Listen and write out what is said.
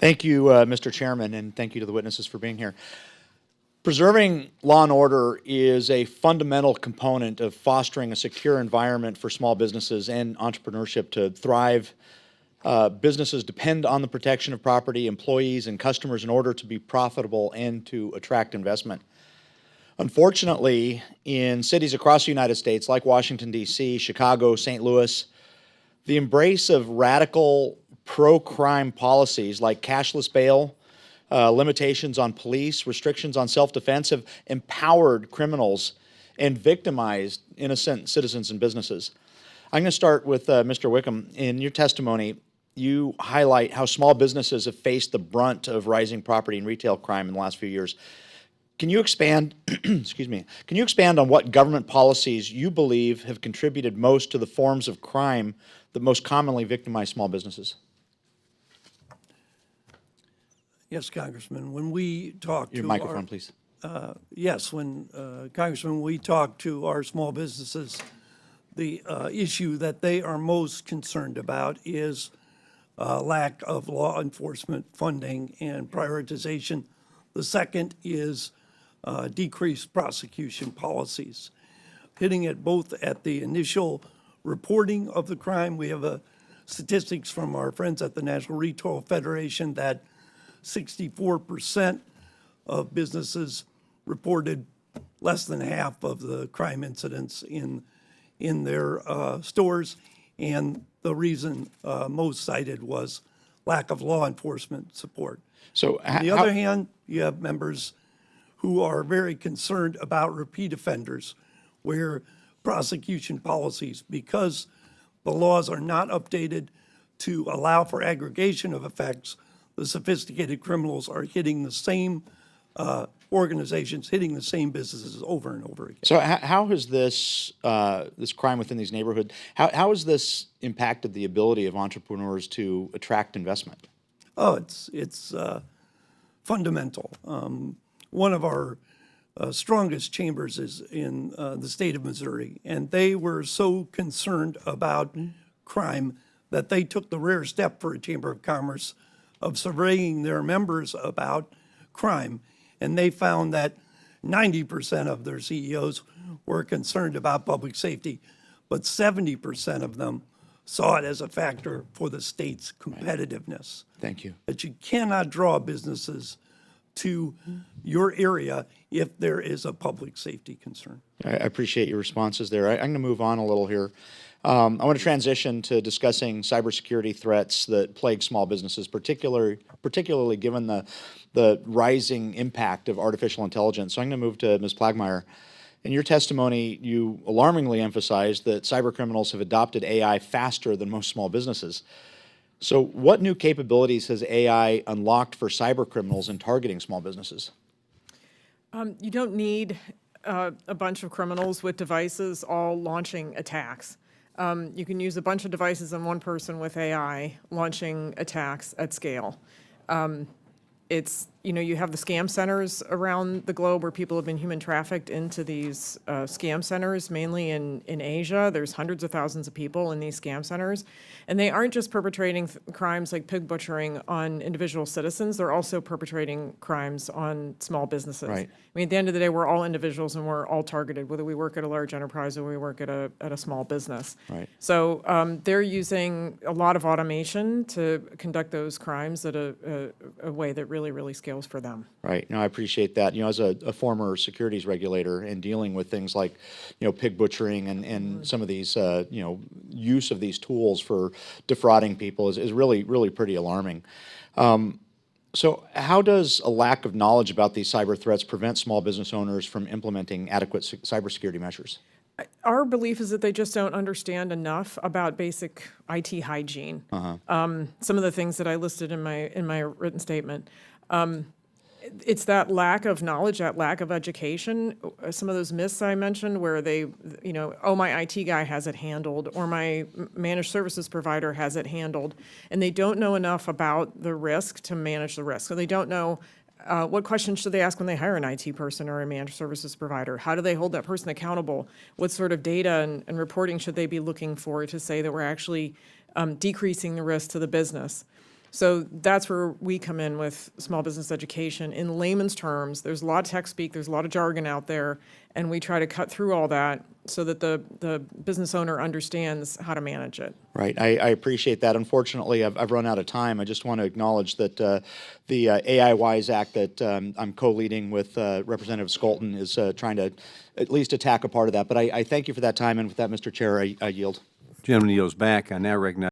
Thank you, Mr. Chairman, and thank you to the witnesses for being here. Preserving law and order is a fundamental component of fostering a secure environment for small businesses and entrepreneurship to thrive. Businesses depend on the protection of property, employees, and customers in order to be profitable and to attract investment. Unfortunately, in cities across the United States, like Washington, D.C., Chicago, St. Louis, the embrace of radical pro-crime policies like cashless bail, limitations on police, restrictions on self-defense have empowered criminals and victimized innocent citizens and businesses. I'm going to start with Mr. Wickham. In your testimony, you highlight how small businesses have faced the brunt of rising property and retail crime in the last few years. Can you expand, excuse me, can you expand on what government policies you believe have contributed most to the forms of crime that most commonly victimize small businesses? Yes, Congressman. When we talk Your to microphone, please. Congressman, we talk to our small businesses, the issue that they are most concerned about is lack of law enforcement funding and prioritization. The second is decreased prosecution policies. Hitting it both at the initial reporting of the crime. We have statistics from our friends at the National Retail Federation that 64% of businesses reported less than half of the crime incidents in their stores, and the reason most cited was lack of law enforcement support. So, on the other hand, you have members who are very concerned about repeat offenders, where prosecution policies, because the laws are not updated to allow for aggregation of effects, the sophisticated criminals are hitting the same organizations, hitting the same businesses over and over again. So how has this this crime within these neighborhoods, how has this impacted the ability of entrepreneurs to attract investment? Oh, it's fundamental. One of our strongest chambers is in the state of Missouri, and they were so concerned about crime that they took the rare step for a Chamber of Commerce of surveying their members about crime, and they found that 90% of their CEOs were concerned about public safety, but 70% of them saw it as a factor for the state's competitiveness. Thank you. That you cannot draw businesses to your area if there is a public safety concern. I appreciate your responses there. I'm going to move on a little here. I want to transition to discussing cybersecurity threats that plague small businesses, particularly given the rising impact of artificial intelligence. So I'm going to move to Ms. Plagmeyer. In your testimony, you alarmingly emphasized that cybercriminals have adopted AI faster than most small businesses. So what new capabilities has AI unlocked for cybercriminals in targeting small businesses? You don't need a bunch of criminals with devices all launching attacks. You can use a bunch of devices on one person with AI launching attacks at scale. You have the scam centers around the globe where people have been human trafficked into these scam centers, mainly in Asia. There's hundreds of thousands of people in these scam centers. And they aren't just perpetrating crimes like pig butchering on individual citizens, they're also perpetrating crimes on small businesses. Right. I mean, at the end of the day, we're all individuals and we're all targeted, whether we work at a large enterprise or we work at a small business. Right. So they're using a lot of automation to conduct those crimes at a way that really scales for them. Right. No, I appreciate that. As a former securities regulator and dealing with things like, pig butchering and some of these, use of these tools for defrauding people is really pretty alarming. So how does a lack of knowledge about these cyber threats prevent small business owners from implementing adequate cybersecurity measures? Our belief is that they just don't understand enough about basic IT hygiene. Some of the things that I listed in my written statement. It's that lack of knowledge, that lack of education. Some of those myths I mentioned where they, oh, my IT guy has it handled or my managed services provider has it handled. And they don't know enough about the risk to manage the risk. So they don't know what questions should they ask when they hire an IT person or a managed services provider? How do they hold that person accountable? What sort of data and reporting should they be looking for to say that we're actually decreasing the risk to the business? So that's where we come in with small business education. In layman's terms, there's a lot of tech speak, there's a lot of jargon out there, and we try to cut through all that so that the business owner understands how to manage it. Right. I appreciate that. Unfortunately, I've run out of time. I just want to acknowledge that the AI Wise Act that I'm co-leading with Representative Skolton is trying to at least attack a part of that. But I thank you for that time, and with that, Mr. Chair, I yield. Gentleman yields back. I now recognize